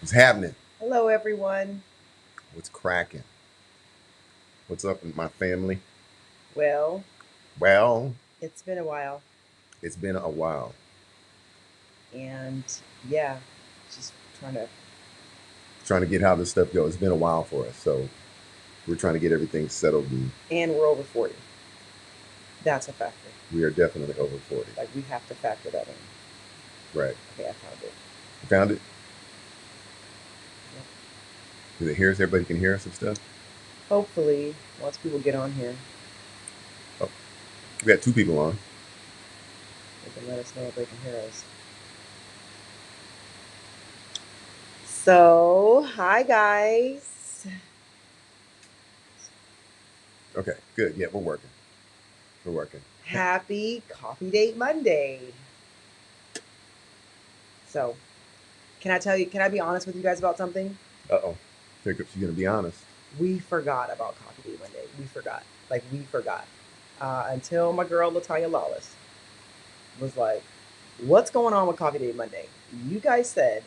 What's happening? Hello, everyone. What's cracking? What's up with my family? Well, Well, it's been a while, it's been a while. and yeah, just trying to, Trying to get how this stuff goes. It's been a while for us, so we're trying to get everything settled, and and we're over 40. That's a factor. we are definitely over 40. Like, we have to factor that in. Right. Okay, I found it. You found it? Yep. Can it hear us? Everybody can hear us and stuff? Hopefully, once people get on here, Oh, we got two people on. they can let us know if they can hear us. So, hi, guys. Okay, good. Yeah, we're working. We're working. Happy Coffee Date Monday. So, can I be honest with you guys about something? Uh-oh. She's going to be honest. We forgot about Coffee Date Monday. We forgot. Like, we forgot. Until my girl Latanya Lawless was like, "What's going on with Coffee Date Monday? You guys said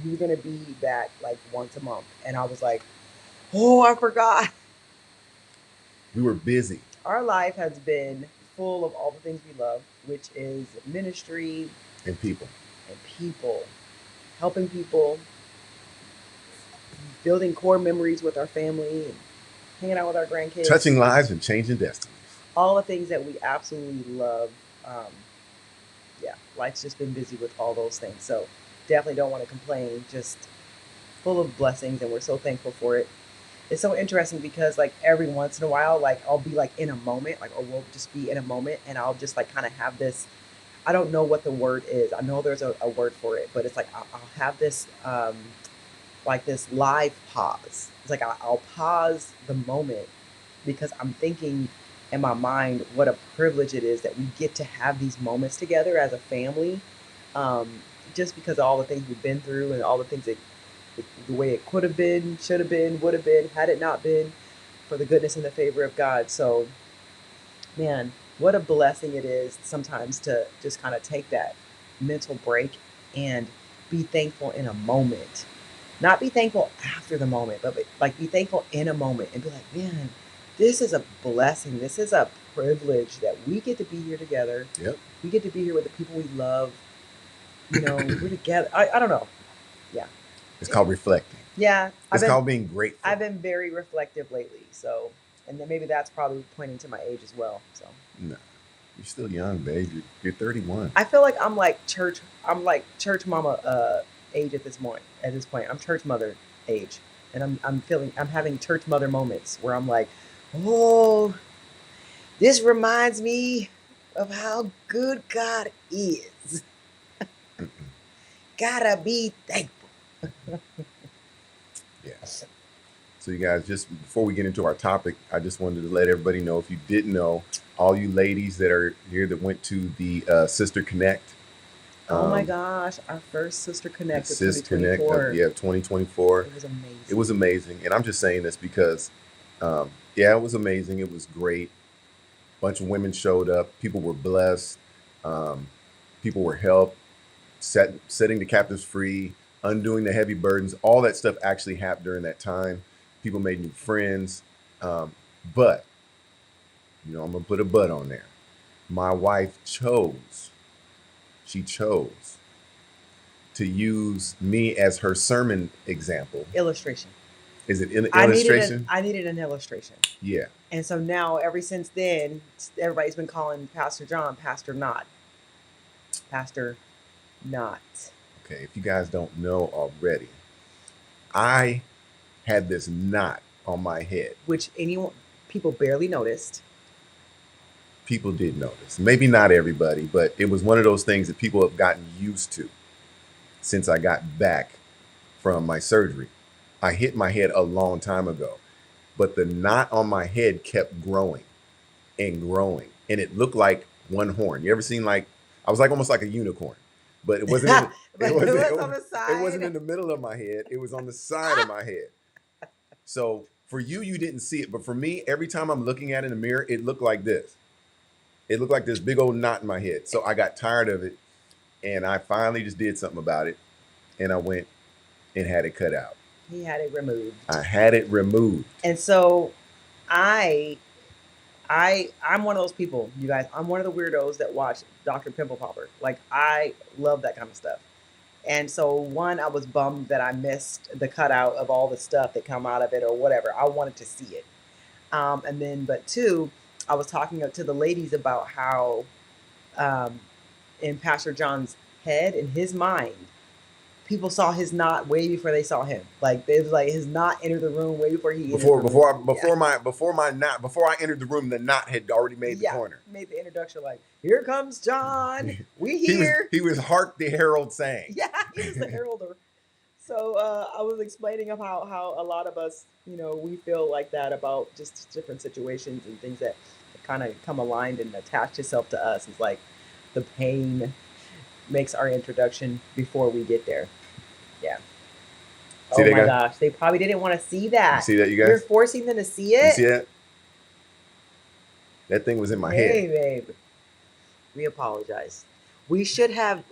you were gonna be back like once a month," and I was like, "Oh, I forgot." We were busy. Our life has been full of all the things we love, which is ministry And people. and people, helping people, building core memories with our family, and hanging out with our grandkids. Touching lives and changing destinies. All the things that we absolutely love. Um, yeah, life's just been busy with all those things. So definitely don't want to complain. Just full of blessings, and we're so thankful for it. It's so interesting because like every once in a while, like I'll be like in a moment, like or we'll just be in a moment, and I'll just like kind of have this. I don't know what the word is. I know there's a word for it, but it's like I'll have this like this live pause. It's like I'll pause the moment because I'm thinking in my mind what a privilege it is that we get to have these moments together as a family. Um, just because of all the things we've been through and all the things that the way it could have been, should have been, would have been, had it not been for the goodness and the favor of God. So, man, what a blessing it is sometimes to just kind of take that mental break and be thankful in a moment. Not be thankful after the moment, but like be thankful in a moment and be like, man, this is a blessing. This is a privilege that we get to be here together. Yep. We get to be here with the people we love. We're together. I don't know. Yeah. It's called reflecting. Yeah. It's called being grateful. I've been very reflective lately. So, and then maybe that's probably pointing to my age as well. So, No, you're still young, babe. You're 31. I feel like I'm like church mama age at this point. At this point, I'm church mother age, and I'm having church mother moments where I'm like, oh, this reminds me of how good God is. Mm-mm. Gotta be thankful. Yes. So, you guys, just before we get into our topic, I just wanted to let everybody know, if you didn't know, all you ladies that are here that went to the Sister Connect, Oh my um, gosh, our first Sister the Connect of Sis Connect, 2024. yeah, 2024, It was it amazing. was amazing. And I'm just saying this because, yeah, it was amazing. It was great. A bunch of women showed up. People were blessed. Um, People were helped, setting the captives free, undoing the heavy burdens. All that stuff actually happened during that time. People made new friends. Um, but I'm gonna put a but on there. My wife chose. She chose to use me as her sermon example. Illustration. Is it in illustration? I needed an illustration. Yeah. And so now, ever since then, everybody's been calling Pastor John Pastor Not. Pastor Not. Okay. If you guys don't know already, I had this knot on my head. Which anyone, people barely noticed. People did notice. Maybe not everybody, but it was one of those things that people have gotten used to since I got back from my surgery. I hit my head a long time ago, but the knot on my head kept growing and growing, and it looked like one horn. You ever seen, like, I was like almost like a unicorn, but it wasn't in But it was on the it wasn't side. in the middle of my head. It was on the side of my head. So for you, you didn't see it, but for me, every time I'm looking at it in the mirror, it looked like this. It looked like this big old knot in my head. So I got tired of it, and I finally just did something about it, and I went and had it cut out. He had it removed. I had it removed. And so I I'm one of those people, you guys. I'm one of the weirdos that watch Dr. Pimple Popper. Like, I love that kind of stuff. And so, one, I was bummed that I missed the cutout of all the stuff that come out of it or whatever. I wanted to see it. And then, but two, I was talking to the ladies about how um, in Pastor John's head, in his mind, people saw his knot way before they saw him. Like, it was like his knot entered the room way before he entered the room. Before I entered the room, the knot had already made the corner. Made the introduction like, here comes John. We He here. was Hark the Herald sang. Yeah, he was the heralder. So I was explaining of how a lot of us, we feel like that about just different situations and things that kind of come aligned and attach itself to us. It's like the pain makes our introduction before we get there. Yeah. See oh my gosh, they probably didn't want to see that. You see that, you guys? You're forcing them to see it. You see that? That thing was in my head. Hey, babe. We apologize. We should have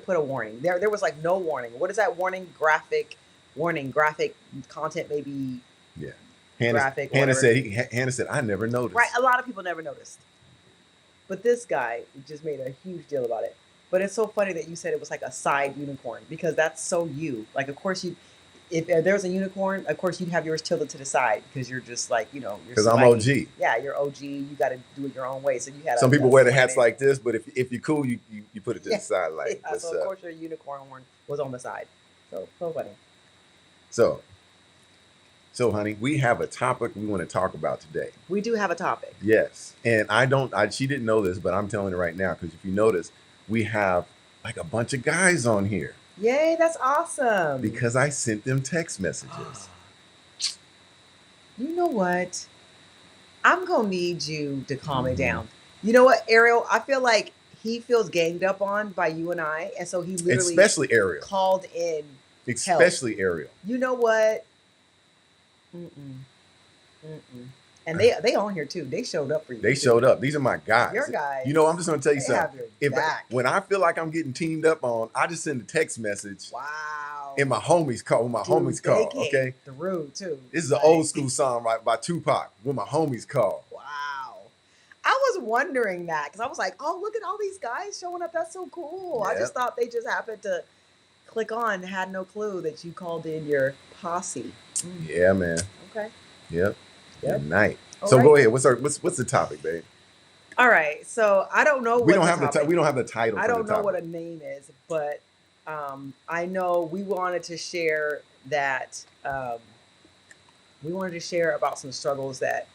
put a warning. There was like no warning. What is that warning? Graphic content, maybe. Yeah. Hannah said, I never noticed. Right. A lot of people never noticed. But this guy just made a huge deal about it. But it's so funny that you said it was like a side unicorn, because that's so you. Like, of course, if there was a unicorn, of course you'd have yours tilted to the side, because you're just like, you're because I'm OG. Yeah, you're OG. You got to do it your own way. So you had some people wear the hats like this, but if you're cool, you put it to the side like this. So of course your unicorn horn was on the side. So funny. So, honey, we have a topic we want to talk about today. We do have a topic. Yes, and she didn't know this, but I'm telling her right now, because if you notice, we have like a bunch of guys on here. Yay, that's awesome. Because I sent them text messages. You know what? I'm going to need you to calm it down. You know what, Ariel? I feel like he feels ganged up on by you and I. And so he literally especially Ariel called in. Especially help. Ariel. You know what? And they on here too. They showed up for you. They showed up. These are my guys. Your guys. You know, I'm just going to tell you something. When I feel like I'm getting teamed up on, I just send a text message. Wow. And my homies call. When my homies call, okay? Through too. This is an old school song by Tupac. When my homies call. Wow. I was wondering that, because I was like, oh, look at all these guys showing up. That's so cool. Yeah. I just thought they just happened to click on, had no clue that you called in your posse. Yeah, man. Okay. Yep. Good night. All so right. Go ahead. What's the topic, babe? All right. So I don't know. We don't have the title. I don't know what a name is, but I know we wanted to share that. We wanted to share about some struggles that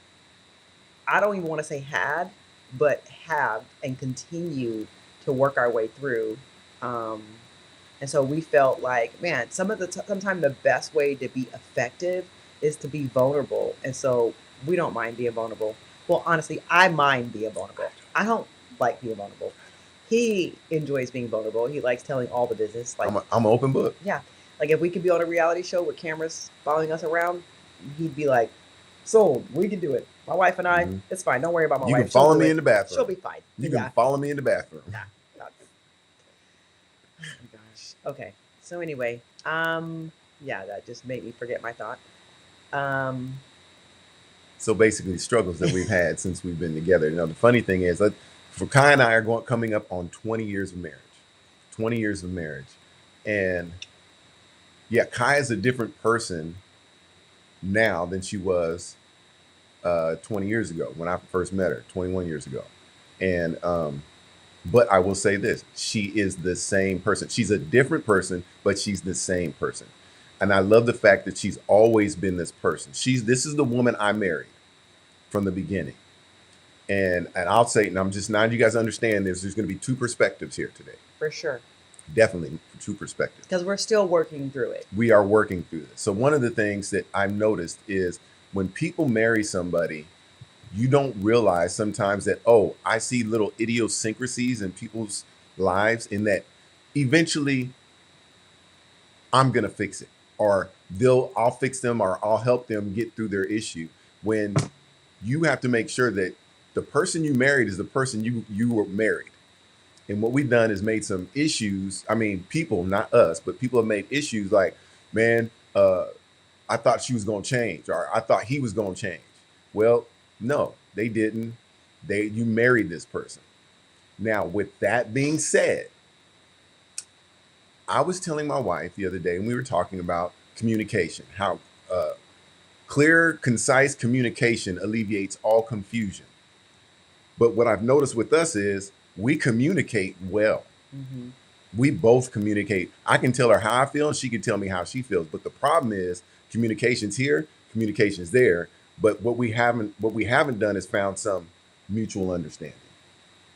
I don't even want to say had, but have and continue to work our way through. And so we felt like, man, sometimes the best way to be effective is to be vulnerable. And so we don't mind being vulnerable. Well, honestly, I mind being vulnerable. I don't like being vulnerable. He enjoys being vulnerable. He likes telling all the business. Like, I'm an open book. Yeah. Like, if we could be on a reality show with cameras following us around, he'd be like, sold, we can do it. My wife and I, it's fine. Don't worry about my wife. You can follow me in the bathroom. She'll be fine. You can follow me in the bathroom. Yeah. Oh my gosh. Okay. So anyway, that just made me forget my thought. So basically, struggles that we've had since we've been together. You know, the funny thing is, for Kai and I are coming up on 20 years of marriage. 20 years of marriage. And yeah, Kai is a different person now than she was 20 years ago when I first met her, 21 years ago. And but I will say this, she is the same person. She's a different person, but she's the same person. And I love the fact that she's always been this person. This is the woman I married from the beginning. And I'll say, and I'm just, now you guys understand there's going to be two perspectives here today. For sure. Definitely two perspectives. Because we're still working through it. We are working through this. So one of the things that I've noticed is when people marry somebody, you don't realize sometimes that, oh, I see little idiosyncrasies in people's lives, in that eventually I'm going to fix it, or I'll fix them, or I'll help them get through their issue. When you have to make sure that the person you married is the person you were married. And what we've done is made some issues. I mean, people, not us, but people have made issues like, man, I thought she was going to change, or I thought he was going to change. Well, no, they didn't. You married this person. Now, with that being said, I was telling my wife the other day, and we were talking about communication, how uh, clear, concise communication alleviates all confusion. But what I've noticed with us is we communicate well. Mm-hmm. We both communicate. I can tell her how I feel, and she can tell me how she feels. But the problem is communication's here, communication's there. But what we haven't done is found some mutual understanding.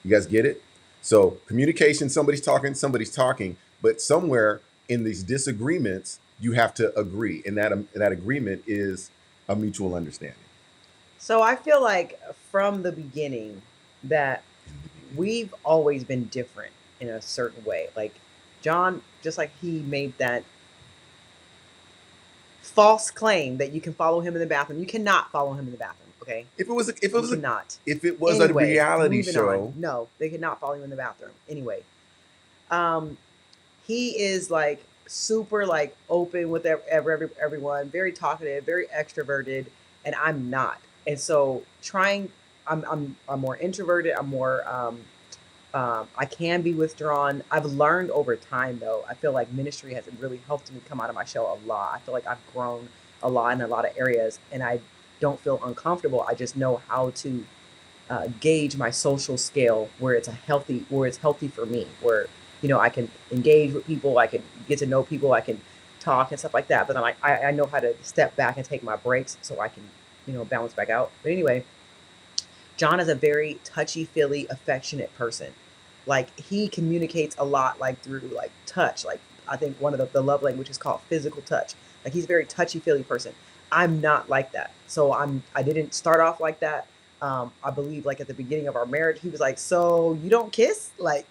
You guys get it? So communication, somebody's talking, but somewhere in these disagreements, you have to agree, and that agreement is a mutual understanding. So I feel like from the beginning that we've always been different in a certain way. Like John, just like he made that false claim that you can follow him in the bathroom. You cannot follow him in the bathroom. Okay, If it was you cannot. if it was a Anyway, reality moving show, on. No, they cannot follow you in the bathroom. Anyway, um, he is like super like open with everyone, very talkative, very extroverted, and I'm not. And so trying, I'm more introverted. I'm more I can be withdrawn. I've learned over time, though. I feel like ministry has really helped me come out of my shell a lot. I feel like I've grown a lot in a lot of areas, and I don't feel uncomfortable. I just know how to gauge my social scale where it's healthy for me, where I can engage with people, I can get to know people, I can talk and stuff like that. But then I know how to step back and take my breaks so I can balance back out. But anyway, John is a very touchy feely, affectionate person. Like he communicates a lot, like through like touch. Like I think one of the love language is called physical touch. Like he's a very touchy feely person. I'm not like that. So I didn't start off like that. I believe like at the beginning of our marriage, he was like, "So you don't kiss?" Like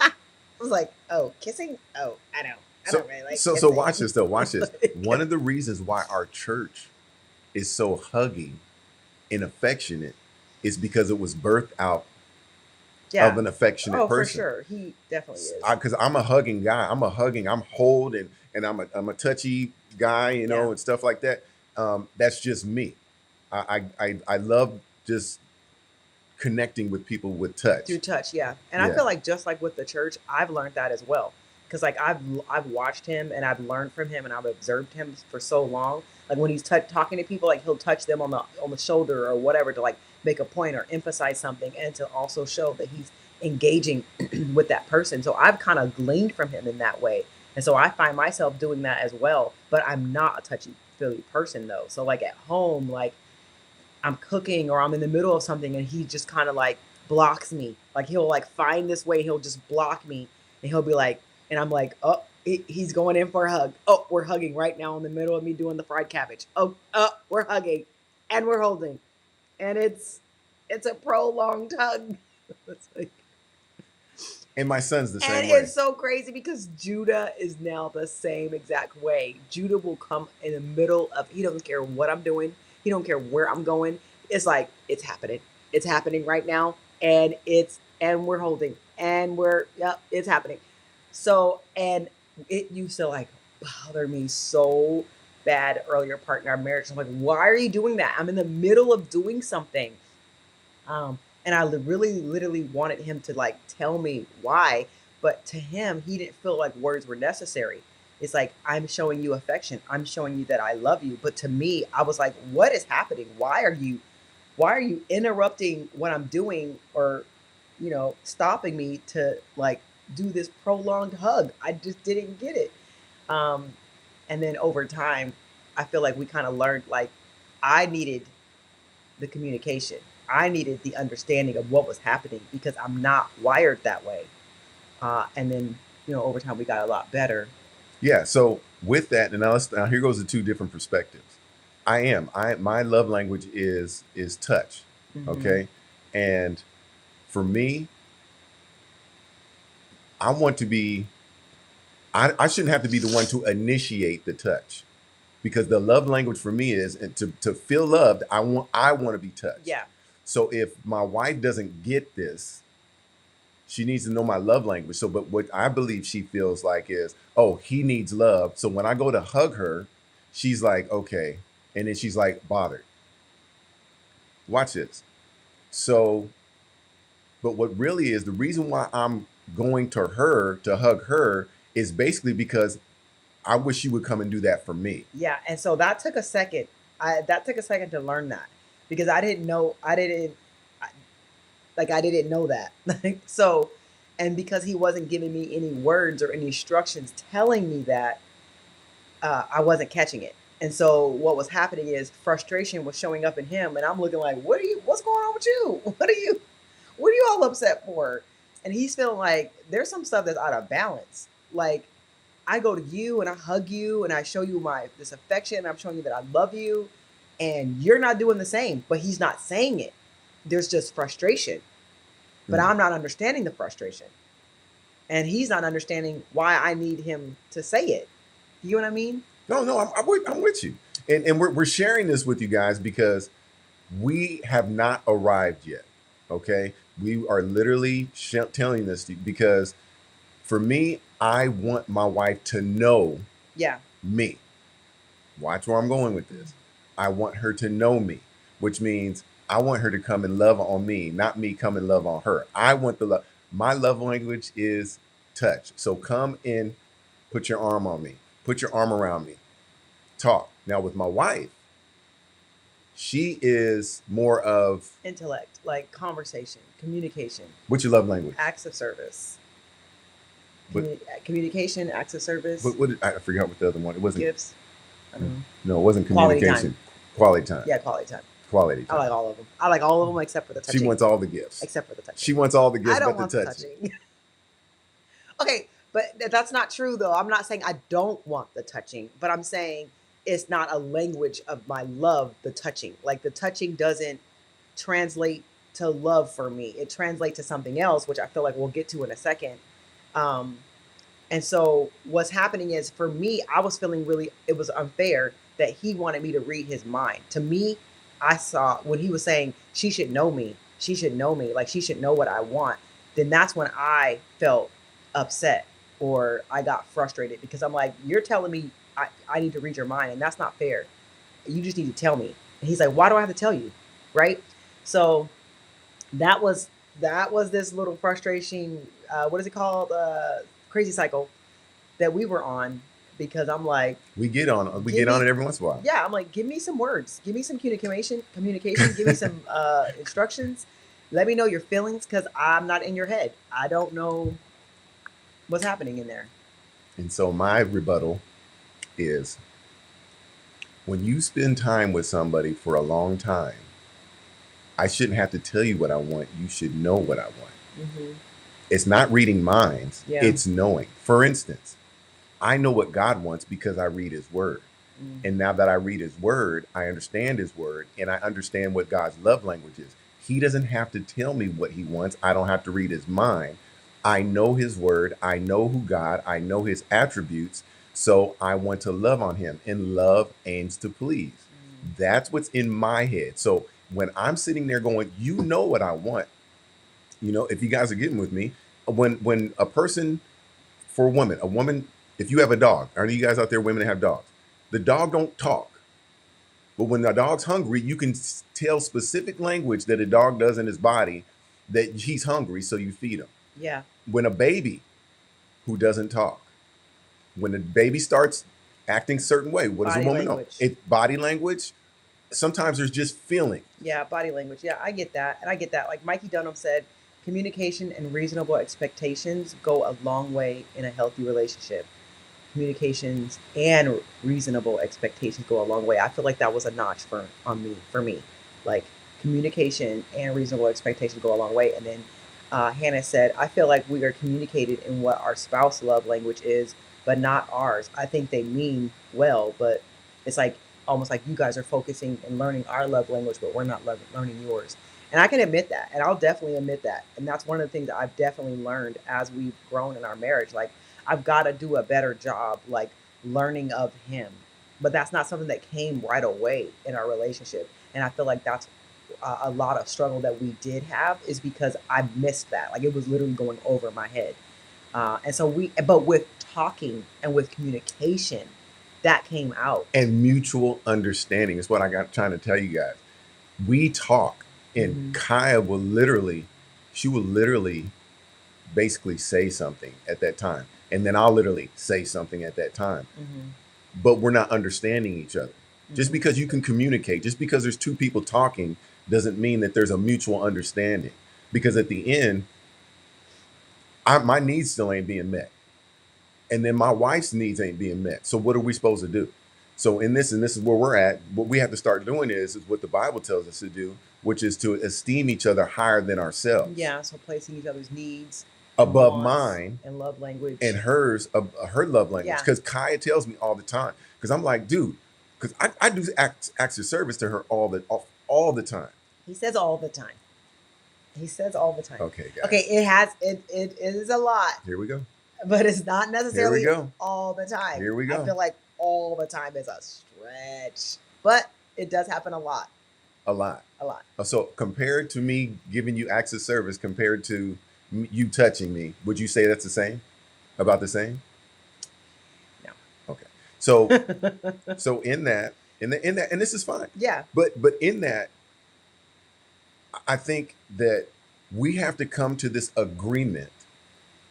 I was like, "Oh, kissing? Oh, I don't. I so don't really like so kissing." watch this though. Watch this. Like, One of the reasons why our church is so huggy and affectionate is because it was birthed out of yeah. an affectionate Oh, for person. sure. He definitely is. Because I'm a hugging guy. I'm holding, and I'm a touchy guy, Yeah. and stuff like that. That's just me. I love just connecting with people with touch. Through touch, yeah. And I Yeah. feel like just like with the church, I've learned that as well. Because like I've watched him and I've learned from him and I've observed him for so long. Like when he's talking to people, like he'll touch them on the shoulder or whatever to like make a point or emphasize something, and to also show that he's engaging with that person. So I've kind of gleaned from him in that way, and so I find myself doing that as well. But I'm not a touchy feely person though. So like at home, like I'm cooking or I'm in the middle of something and he just kind of like blocks me. Like he'll like find this way, he'll just block me and he'll be like, and I'm like, oh, he's going in for a hug. Oh, we're hugging right now in the middle of me doing the fried cabbage. Oh, we're hugging and we're holding. And it's a prolonged hug. It's like, And my son's the and same way. it's so crazy because Judah is now the same exact way. Judah will come in the middle of, he doesn't care what I'm doing. He don't care where I'm going. It's like, it's happening. It's happening right now. And we're holding and yep, it's happening. So, and it used to like bother me so bad earlier part in our marriage. I'm like, why are you doing that? I'm in the middle of doing something. And I really literally wanted him to like tell me why, but to him, he didn't feel like words were necessary. It's like, I'm showing you affection. I'm showing you that I love you. But to me, I was like, what is happening? Why are you interrupting what I'm doing, or stopping me to like do this prolonged hug? I just didn't get it. Um and then over time, I feel like we kind of learned like I needed the communication. I needed the understanding of what was happening because I'm not wired that way. And then, over time we got a lot better. Yeah. So with that, and now here goes the two different perspectives. My love language is touch. Hmm. Okay. And for me, I want to be I shouldn't have to be the one to initiate the touch, because the love language for me is, and to feel loved, I want to be touched. Yeah. So if my wife doesn't get this, She needs to know my love language. So, but what I believe she feels like is, oh, he needs love. So when I go to hug her, she's like, okay. And then she's like, bothered. Watch this. So, but what really is the reason why I'm going to her to hug her is basically because I wish she would come and do that for me. Yeah, and so that took a second. That took a second to learn that because I didn't know. I didn't know that. So, and because he wasn't giving me any words or any instructions telling me that, I wasn't catching it. And so what was happening is frustration was showing up in him, and I'm looking like, what's going on with you? What are you all upset for? And he's feeling like there's some stuff that's out of balance. Like I go to you and I hug you and I show you this affection. And I'm showing you that I love you, and you're not doing the same. But he's not saying it. There's just frustration, but I'm not understanding the frustration, and he's not understanding why I need him to say it. You know what I mean? No, I'm with you, and we're sharing this with you guys because we have not arrived yet. Okay, we are literally telling this to you because for me, I want my wife to know Yeah. me. Watch where I'm going with this. I want her to know me, which means I want her to come and love on me, not me come and love on her. I want the love. My love language is touch. So come in, put your arm on me, put your arm around me, talk. Now with my wife, she is more of Intellect, like conversation, communication, what's your love language? acts of service. But, Communication, acts of service, what I forgot what the other one. It wasn't gifts. I don't know. No, it wasn't Quality communication. Quality time. Yeah, quality time. Quality I time. like all of them. I like all of them except for the touching. She wants all the gifts. Except for the touching. She wants all the gifts I don't but want the the touching. touching. Okay, but that's not true though. I'm not saying I don't want the touching, but I'm saying it's not a language of my love, the touching. Like the touching doesn't translate to love for me. It translates to something else, which I feel like we'll get to in a second. And so what's happening is for me, I was feeling it was unfair that he wanted me to read his mind. To me, I saw when he was saying she should know me, she should know me, like she should know what I want. Then that's when I felt upset or I got frustrated because I'm like, you're telling me I need to read your mind, and that's not fair. You just need to tell me. And he's like, why do I have to tell you? Right? So that was this little frustration, what is it called? Crazy cycle that we were on because I'm like, we get on it every once in a while. Yeah, I'm like, give me some words, give me some communication, give me some instructions. Let me know your feelings because I'm not in your head. I don't know what's happening in there. And so my rebuttal is when you spend time with somebody for a long time, I shouldn't have to tell you what I want. You should know what I want. Mm-hmm. It's not reading minds. Yeah. It's knowing. For instance, I know what God wants because I read his word. Mm-hmm. And now that I read his word, I understand his word and I understand what God's love language is. He doesn't have to tell me what he wants. I don't have to read his mind. I know his word. I know who God, I know his attributes. So I want to love on him, and love aims to please. Mm-hmm. That's what's in my head. So when I'm sitting there going, you know what I want, you know, if you guys are getting with me, when a person, for a woman, if you have a dog, are you guys out there, women that have dogs, the dog don't talk. But when the dog's hungry, you can tell specific language that a dog does in his body that he's hungry, so you feed him. Yeah. When a baby who doesn't talk, when the baby starts acting a certain way, what does a woman know? It's body language. Sometimes there's just feeling. Yeah, body language. Yeah, I get that. And I get that. Like Mikey Dunham said, communication and reasonable expectations go a long way in a healthy relationship. Communications and reasonable expectations go a long way. I feel like that was a notch for me. Like communication and reasonable expectations go a long way. And then Hannah said, I feel like we are communicated in what our spouse love language is, but not ours. I think they mean well, but it's like almost like you guys are focusing and learning our love language, but we're not learning yours. And I can admit that, and I'll definitely admit that. And that's one of the things that I've definitely learned as we've grown in our marriage. Like I've got to do a better job, like learning of him. But that's not something that came right away in our relationship. And I feel like that's a lot of struggle that we did have is because I missed that. Like, it was literally going over my head. And so but with talking and with communication, that came out. And mutual understanding is what I got trying to tell you guys. We talk, and Mhm. Kaya she will literally basically say something at that time. And then I'll literally say something at that time. Mhm. But we're not understanding each other. Just Mhm. because you can communicate, just because there's two people talking, doesn't mean that there's a mutual understanding. Because at the end, my needs still ain't being met. And then my wife's needs ain't being met. So what are we supposed to do? So in this, and this is where we're at, what we have to start doing is what the Bible tells us to do, which is to esteem each other higher than ourselves, Yeah, so placing each other's needs and above wants mine and love language. and her love language. Yeah. Because Kaya tells me all the time. Because I'm like, dude, because I do acts of service to her all the time. He says all the time. He says all the time. Okay, guys. Okay, it is a lot, Here we go. but it's not necessarily go. all the time. Here we go. I feel like all the time is a stretch, but it does happen a lot. A lot. A lot. So compared to me giving you acts of service, compared to you touching me, would you say that's the same? About the same? No. Okay. So so in that, and this is fine. Yeah. But in that, I think that we have to come to this agreement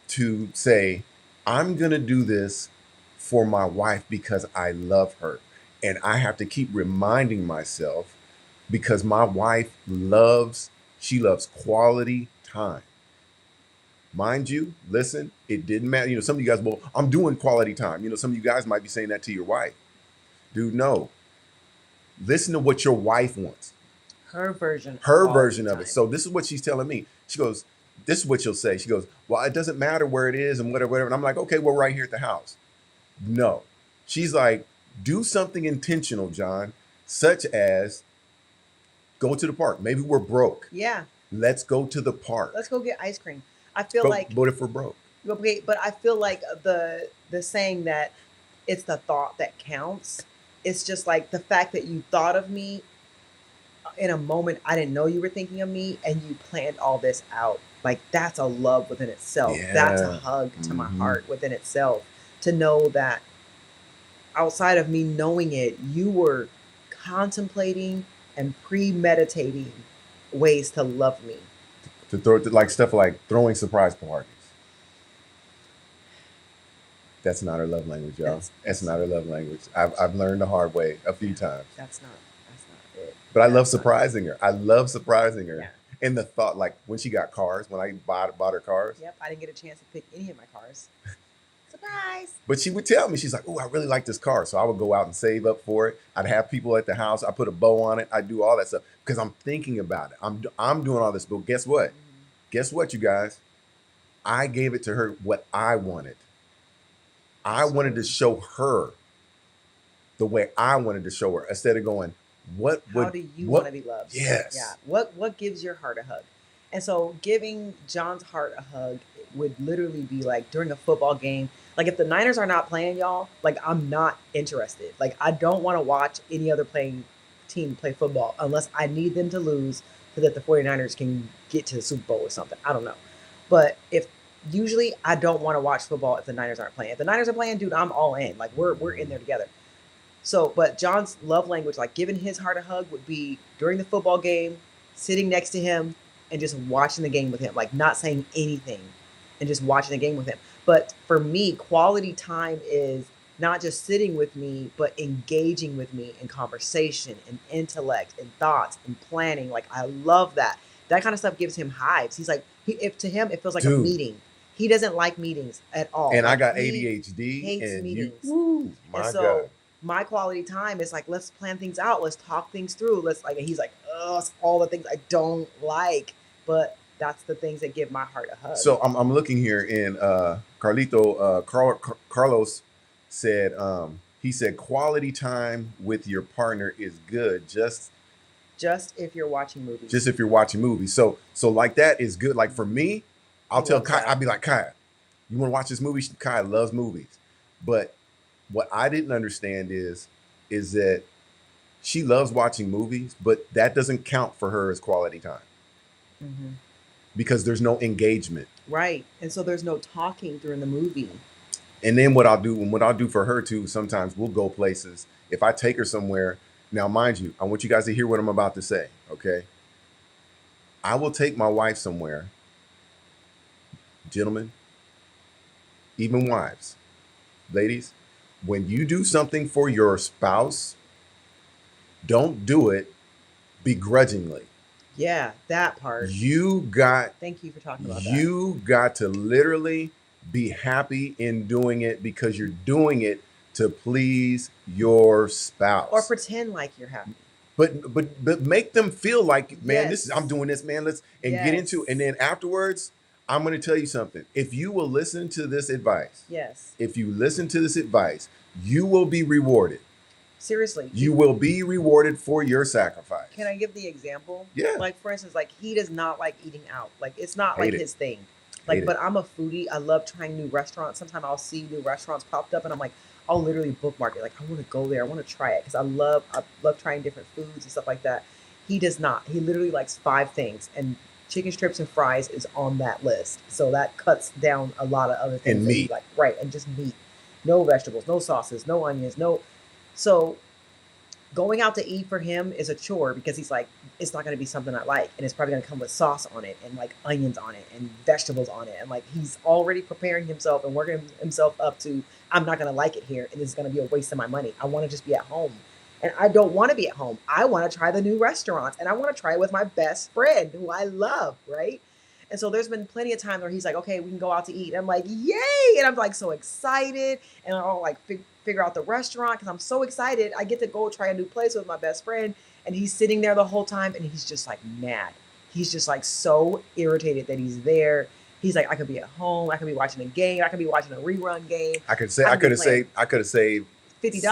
to say, I'm gonna do this for my wife because I love her. And I have to keep reminding myself, because my wife she loves quality time. Mind you, listen, it didn't matter. You know, some of you guys, well, I'm doing quality time. You know, some of you guys might be saying that to your wife. Dude, no. Listen to what your wife wants. Her version. Her version of it. So this is what she's telling me. She goes, this is what she'll say. She goes, well, it doesn't matter where it is and whatever. And I'm like, okay, we're right here at the house. No. She's like, do something intentional, John, such as go to the park. Maybe we're broke. Yeah. Let's go to the park. Let's go get ice cream. I feel like. But if we're broke. Okay, but I feel like the saying that it's the thought that counts. It's just like the fact that you thought of me in a moment I didn't know you were thinking of me, and you planned all this out. Like, that's a love within itself. Yeah. That's a hug to my heart within itself. To know that outside of me knowing it, you were contemplating and premeditating ways to love me. To throw like stuff like throwing surprise parties. That's not her love language, y'all. That's not her love language. I've learned the hard way a few times. That's not it. But I love surprising her. I love surprising her. Yeah. And the thought, like when she got cars, when I bought her cars. Yep, I didn't get a chance to pick any of my cars. Surprise! But she would tell me, she's like, oh, I really like this car. So I would go out and save up for it. I'd have people at the house. I put a bow on it. I do all that stuff because I'm thinking about it. I'm doing all this. But guess what? Guess what, you guys? I gave it to her what I wanted. I wanted to show her the way I wanted to show her, instead of going, how do you want to be loved? Yes. Yeah. What gives your heart a hug? And so giving John's heart a hug would literally be like during a football game. Like, if the Niners are not playing, y'all, like, I'm not interested. Like, I don't want to watch any other team play football unless I need them to lose so that the 49ers can get to the Super Bowl or something. I don't know. But usually I don't want to watch football if the Niners aren't playing. If the Niners are playing, dude, I'm all in. Like, we're in there together. So, but John's love language, like giving his heart a hug, would be during the football game, sitting next to him and just watching the game with him, like not saying anything and just watching the game with him. But for me, quality time is not just sitting with me, but engaging with me in conversation and intellect and thoughts and planning. Like, I love that. That kind of stuff gives him hives. He's like, if to him, it feels like a meeting. He doesn't like meetings at all. And like, I got ADHD. Hates meetings. My God. My quality time is like, let's plan things out. Let's talk things through. He's like, oh, it's all the things I don't like. But that's the things that give my heart a hug. So I'm looking here, and Carlos said, he said, quality time with your partner is good. Just if you're watching movies. Just if you're watching movies. So like that is good. Like for me, I'll tell Kaya, I'll be like, Kaya, you want to watch this movie? Kaya loves movies. But what I didn't understand is that She loves watching movies, but that doesn't count for her as quality time Hmm. because there's no engagement. Right. And so there's no talking during the movie. And then what I'll do for her too, sometimes we'll go places. If I take her somewhere, now mind you, I want you guys to hear what I'm about to say, okay? I will take my wife somewhere, gentlemen, even wives, ladies, when you do something for your spouse, don't do it begrudgingly. Yeah, that part. You got Thank you for talking about that. you got to literally be happy in doing it because you're doing it to please your Or spouse. pretend like you're happy. But make them feel like, man, this is, I'm Yes. doing this, man. Let's and get into, and Yes. then afterwards, I'm going to tell you something. If you will listen to this advice, Yes. if you listen to this advice, you will be rewarded. Seriously. You will be rewarded for your sacrifice. Can I give the example? Yeah. Like for instance, like he does not like eating out. Like it's not like Hate it. his thing. Like, Hate it. but I'm a foodie. I love trying new restaurants. Sometimes I'll see new restaurants popped up, and I'm like, I'll literally bookmark it. Like I want to go there. I want to try it because I love trying different foods and stuff like that. He does not. He literally likes 5 things, and chicken strips and fries is on that list. So that cuts down a lot of other things. And that he meat. like, right? And just meat, no vegetables, no sauces, no onions, no. So going out to eat for him is a chore because he's like, it's not going to be something I like, and it's probably going to come with sauce on it and like onions on it and vegetables on it, and like he's already preparing himself and working himself up to, I'm not going to like it here, and this is going to be a waste of my money. I want to just be at home, and I don't want to be at home. I want to try the new restaurants, and I want to try it with my best friend who I love, right? And so there's been plenty of times where he's like, okay, we can go out to eat. And I'm like, yay! And I'm like so excited, and I'll like figure out the restaurant because I'm so excited. I get to go try a new place with my best friend, and he's sitting there the whole time, and he's just like mad. He's just like so irritated that he's there. He's like, I could be at home, I could be watching a game, I could be watching a rerun game. I could say I I could could be have saved $50,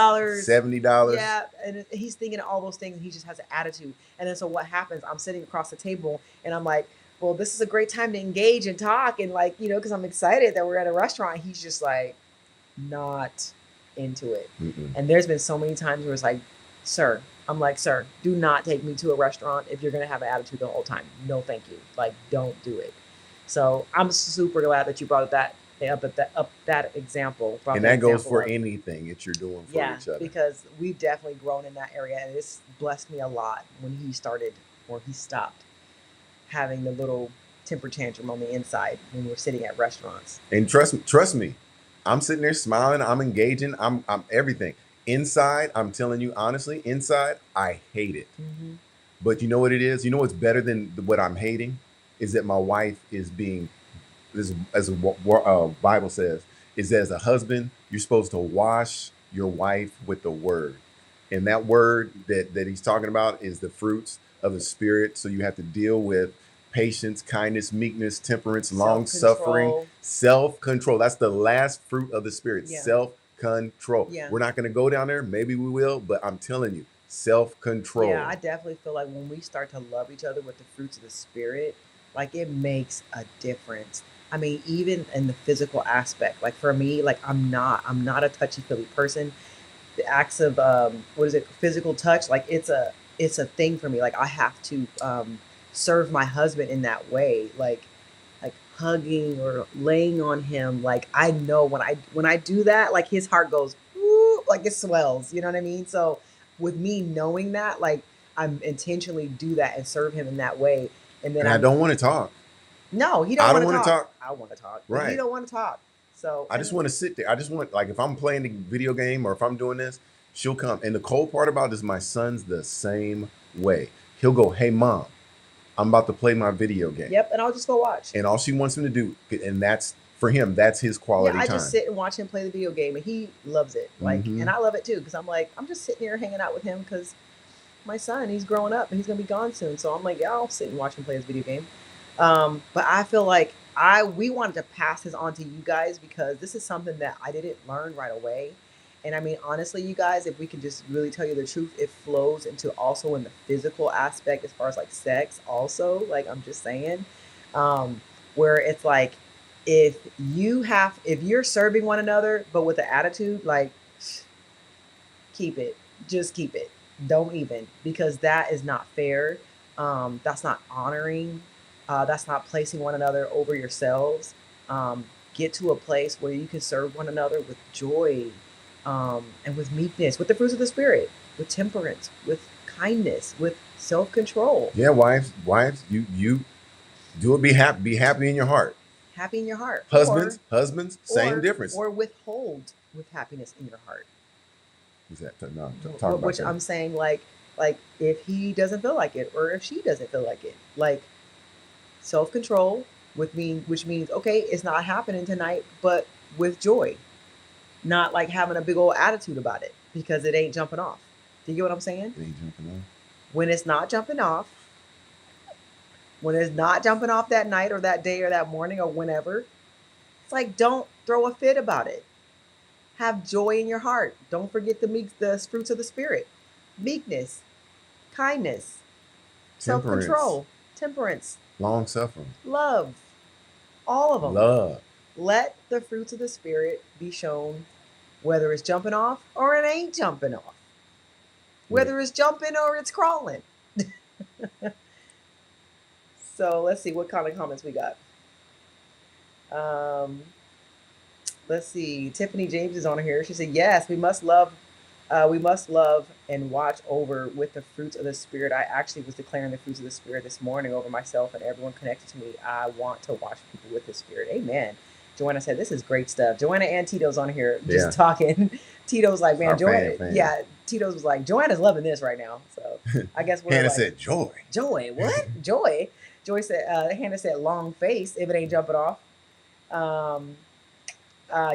$70. yeah, and he's thinking all those things, and he just has an attitude. And then so what happens? I'm sitting across the table, and I'm like, well, this is a great time to engage and talk, and like because I'm excited that we're at a restaurant. He's just like not into it. Mm-mm. And there's been so many times where it's like, sir, I'm like, sir, do not take me to a restaurant if you're gonna have an attitude the whole time. No, thank you. Like, don't do it. So I'm super glad that you brought that that example. Brought And that that goes example for up. anything that you're doing for Yeah, each other. because we've definitely grown in that area, and it's blessed me a lot when he started or he stopped having the little temper tantrum on the inside when we're sitting at restaurants. And trust me, I'm sitting there smiling, I'm engaging, I'm everything. Inside, I'm telling you honestly, inside, I hate it. Mm-hmm. But you know what it is? You know what's better than what I'm hating? Is that my wife is being, as the Bible says, is that as a husband, you're supposed to wash your wife with the word. And that word that he's talking about is the fruits of the spirit. So you have to deal with patience, kindness, meekness, temperance, long suffering, Self-control. self control. That's the last fruit of the spirit, Yeah. self control. Yeah. We're not going to go down there. Maybe we will, but I'm telling you, self control. Yeah, I definitely feel like when we start to love each other with the fruits of the spirit, like it makes a difference. I mean, even in the physical aspect, like for me, like I'm not a touchy feely person. The acts of what is it, physical touch, like it's a thing for me. Like I have to serve my husband in that way, like hugging or laying on him. Like I know when I do that, like his heart goes woo, like it swells, you know what I mean? So with me knowing that, like I'm intentionally do that and serve him in that way. And then And I don't want to talk. no, he I don't don't want wanna to talk. I want to talk, but he Right. don't want to talk. So I just want to sit there. I just want, like, if I'm playing the video game or if I'm doing this, she'll come. And the cold part about it is my son's the same way. He'll go, "Hey, mom, I'm about to play my video game." Yep, and I'll just go watch. And all she wants him to do, and that's for him, that's his quality Yeah, I time. just sit and watch him play the video game, and he loves it. Like, Mhm. and I love it too because I'm like, I'm just sitting here hanging out with him because my son, he's growing up and he's gonna be gone soon. So I'm like, yeah, I'll sit and watch him play his video game. But I feel like we wanted to pass this on to you guys because this is something that I didn't learn right away. And I mean, honestly, you guys, if we can just really tell you the truth, it flows into also in the physical aspect as far as like sex, also. Like I'm just saying, um, where it's like if you're serving one another but with an attitude, like keep it, just keep it. Don't even, because that is not fair. That's not honoring. That's not placing one another over yourselves. Get to a place where you can serve one another with joy, and with meekness, with the fruits of the spirit, with temperance, with kindness, with self-control. Yeah, wives, you do it. Be happy in your heart. Happy in your heart, Husbands, same difference. or withhold with happiness in your heart. Who's that? No, talk about Which that. I'm saying, like if he doesn't feel like it, or if she doesn't feel like it, like self-control, which means, okay, it's not happening tonight, but with joy, not like having a big old attitude about it because it ain't jumping off. Do you get what I'm saying? It ain't jumping on. When it's not jumping off, when it's not jumping off that night or that day or that morning or whenever, it's like, don't throw a fit about it. Have joy in your heart. Don't forget the fruits of the spirit: meekness, kindness, Temperance, self-control, temperance, long suffering, love, all of them. love. Let the fruits of the spirit be shown, whether it's jumping off or it ain't jumping off, whether it's jumping or it's crawling. So let's see what kind of comments we got. Let's see. Tiffany James is on here. She said, "Yes, we must love and watch over with the fruits of the spirit. I actually was declaring the fruits of the spirit this morning over myself and everyone connected to me. I want to watch people with the spirit." Amen. Joanna said, "This is great stuff." Joanna and Tito's on here just talking. Tito's like, "Man, Joanna." Yeah, Tito's was like, "Joanna's loving this right now." So I guess we're Hannah like, said, "Joy." Joy, what? Joy. Joy said, Hannah said, "Long face if it ain't jumping off."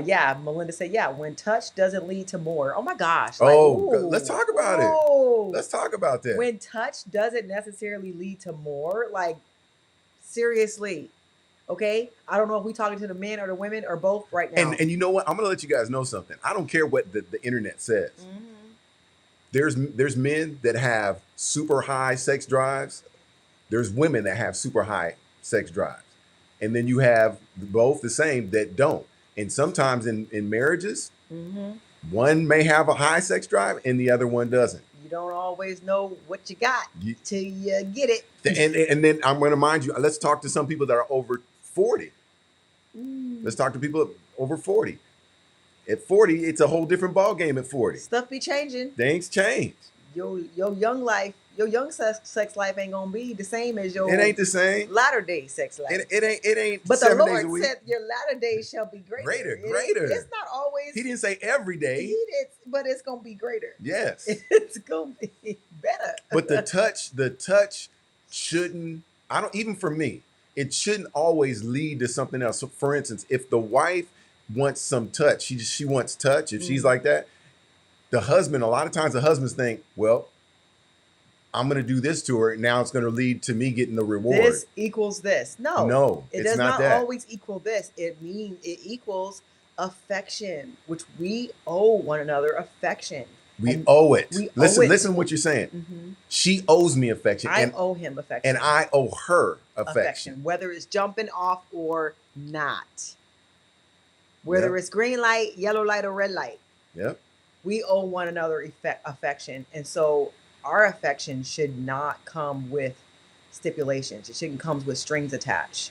Yeah, Melinda said, "Yeah, when touch doesn't lead to more." Oh my gosh. Like, Let's talk about it. Let's talk about that. When touch doesn't necessarily lead to more, like, seriously. Okay? I don't know if we're talking to the men or the women or both right now. And you know what? I'm going to let you guys know something. I don't care what the internet says. Mm-hmm. There's men that have super high sex drives. There's women that have super high sex drives. And then you have both the same that don't. And sometimes in marriages, one may have a high sex drive and the other one doesn't. You don't always know what you got till you get it. And then I'm going to mind you, let's talk to some people that are over 40. Let's talk to people over 40. At 40, it's a whole different ball game at 40. Stuff be changing. Things change. Your young life, your young sex life ain't gonna be the same as your. It ain't the same. Latter day sex life. It ain't. But the Lord said your latter days shall be greater. Greater. It's not always. He didn't say every day. But it's gonna be greater. Yes. It's gonna be better. But the touch shouldn't. I don't even for me. It shouldn't always lead to something else. So for instance, if the wife wants some touch, she wants touch. If she's like that, the husband, a lot of times the husbands think, well, I'm going to do this to her. Now it's going to lead to me getting the reward. This equals this. No, it does not always equal this. It means it equals affection, which we owe one another affection. We owe it. Listen what you're saying. Mm-hmm. She owes me affection. I owe him affection. And I owe her affection. Whether it's jumping off or not. Whether it's green light, yellow light, or red light. Yep. We owe one another affection. And so our affection should not come with stipulations. It shouldn't come with strings attached.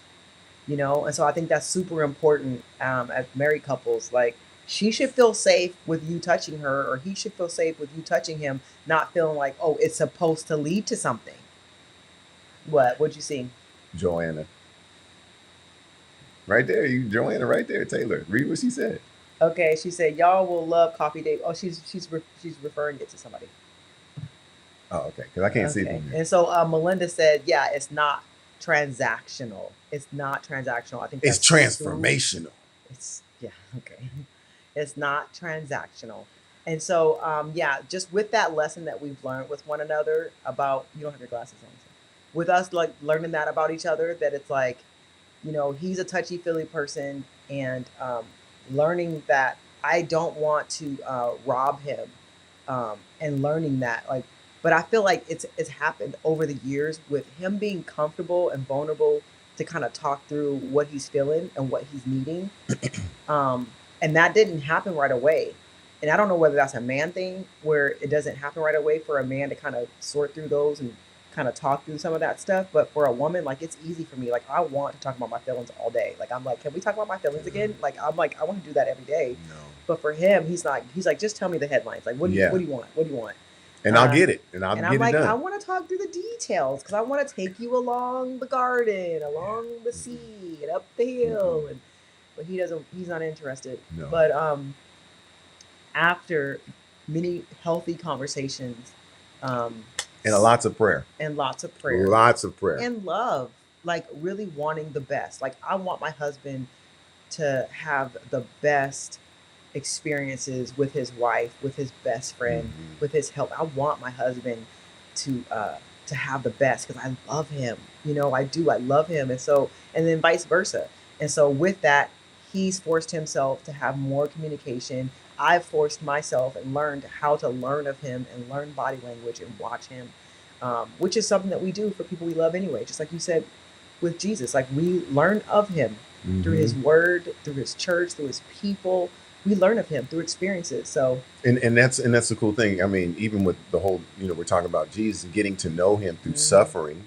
And so I think that's super important as married couples. Like, she should feel safe with you touching her, or he should feel safe with you touching him, not feeling like, oh, it's supposed to lead to something. What'd you see? Joanna. Right there. Joanna right there, Taylor. Read what she said. Okay, she said, y'all will love coffee date. Oh, she's referring it to somebody. Oh, okay, because I can't see it. And so Melinda said, yeah, it's not transactional. It's not transactional. I think it's transformational. Okay. It's not transactional. And so, just with that lesson that we've learned with one another about, you don't have your glasses on. So. With us, like, learning that about each other, that it's like, he's a touchy-feely person, and learning that I don't want to rob him, and learning that, like, but I feel like it's happened over the years with him being comfortable and vulnerable to kind of talk through what he's feeling and what he's needing. And that didn't happen right away. And I don't know whether that's a man thing where it doesn't happen right away for a man to kind of sort through those and kind of talk through some of that stuff. But for a woman, like it's easy for me. Like I want to talk about my feelings all day. Like I'm like, can we talk about my feelings again? Like I'm like, I want to do that every day. No. But for him, he's like, just tell me the headlines. Like, Yeah. what do you want? What do you want? And I'll get it. And I'll And get I'm it like, I done. want to talk through the details because I want to take you along the garden, along the sea, and up the hill. And but he doesn't. He's not interested. No. But after many healthy conversations, And lots of prayer. and lots of prayer, Lots of prayer. and love, like really wanting the best. Like I want my husband to have the best experiences with his wife, with his best friend, with his help. I want my husband to have the best because I love him. You know, I do. I love him, and so and then vice versa. And so with that, he's forced himself to have more communication. I've forced myself and learned how to learn of him and learn body language and watch him, which is something that we do for people we love anyway. Just like you said with Jesus, like we learn of him through his word, through his church, through his people. We learn of him through experiences. So and that's the cool thing. I mean, even with the whole, we're talking about Jesus, getting to know him through suffering,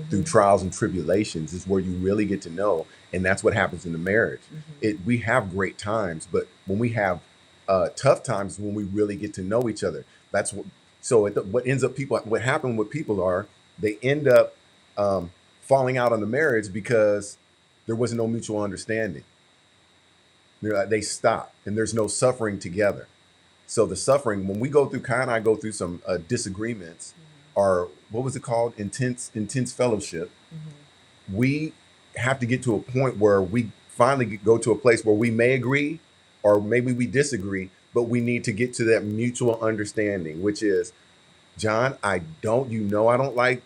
through trials and tribulations is where you really get to know. And that's what happens in the marriage. We have great times, but when we have tough times, when we really get to know each other. That's what. So what happened with people are they end up falling out on the marriage because there was no mutual understanding. They stop, and there's no suffering together. So the suffering, when we go through, Kai and I go through some disagreements, or what was it called, intense fellowship. We have to get to a point where we finally go to a place where we may agree, or maybe we disagree, but we need to get to that mutual understanding, which is, John, I don't like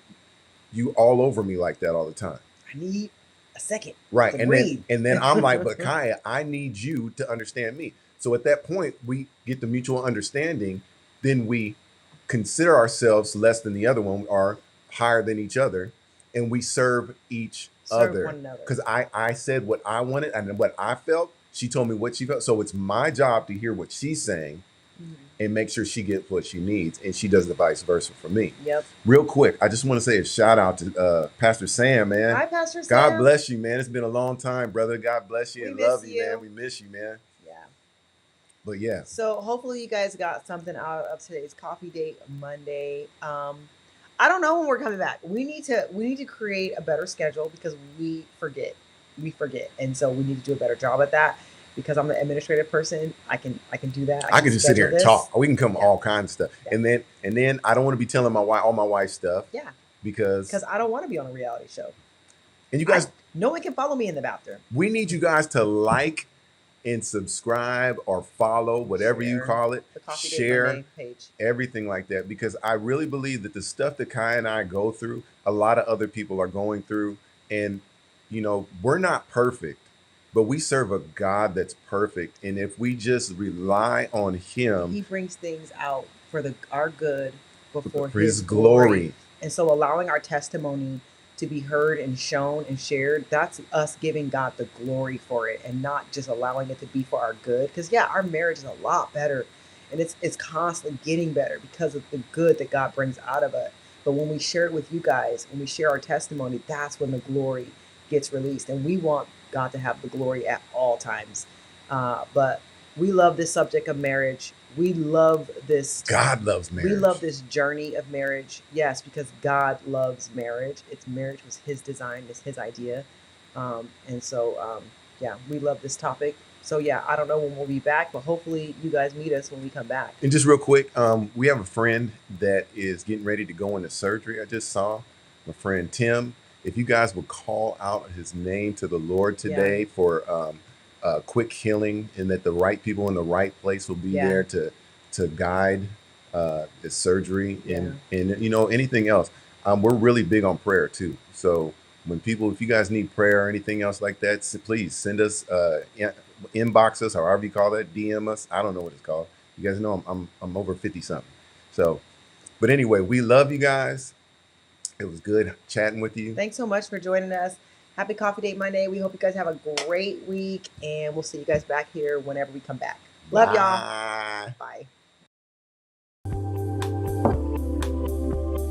you all over me like that all the time. I need a second. Right. To breathe. And then I'm like, but Kaya, I need you to understand me. So at that point, we get the mutual understanding. Then we consider ourselves less than the other one, or higher than each other, and we serve each Serve other. one another. Because I said what I wanted and what I felt. She told me what she felt. So it's my job to hear what she's saying and make sure she gets what she needs, and she does the vice versa for me. Yep. Real quick, I just want to say a shout out to Pastor Sam, man. Hi, Pastor Sam. God bless you, man. It's been a long time, brother. God bless you We and miss love you, you. man. We miss you, man. Yeah. But yeah. So hopefully you guys got something out of today's coffee date Monday. I don't know when we're coming back. We need to create a better schedule because we forget. And so we need to do a better job at that. Because I'm the administrative person, I can do that. I can just sit here and talk. We can come all kinds of stuff. Yeah. And then I don't want to be telling all my wife's stuff. Yeah. Because I don't want to be on a reality show. And you guys, no one can follow me in the bathroom. We need you guys to like and subscribe or follow, whatever you call it. The Coffee Date Share Monday page. Everything like that, because I really believe that the stuff that Kai and I go through, a lot of other people are going through, and we're not perfect. But we serve a God that's perfect. And if we just rely on him, he brings things out for our good before for his glory. And so allowing our testimony to be heard and shown and shared, that's us giving God the glory for it and not just allowing it to be for our good. Because our marriage is a lot better and it's constantly getting better because of the good that God brings out of it. But when we share it with you guys, when we share our testimony, that's when the glory gets released. And we want God to have the glory at all times. But we love this subject of marriage. We love this. God loves marriage. We love this journey of marriage. Yes, because God loves marriage. Marriage was his design, it's his idea. And so, we love this topic. So, I don't know when we'll be back, but hopefully you guys meet us when we come back. And just real quick, we have a friend that is getting ready to go into surgery. I just saw my friend Tim. If you guys would call out his name to the Lord today for quick healing, and that the right people in the right place will be there to guide the surgery and anything else. We're really big on prayer too. So if you guys need prayer or anything else like that, please send us, inbox us, or however you call that, DM us. I don't know what it's called. You guys know I'm over 50 something. So, but anyway, we love you guys. It was good chatting with you. Thanks so much for joining us. Happy Coffee Date Monday. We hope you guys have a great week, and we'll see you guys back here whenever we come back. Love y'all. Bye. Bye.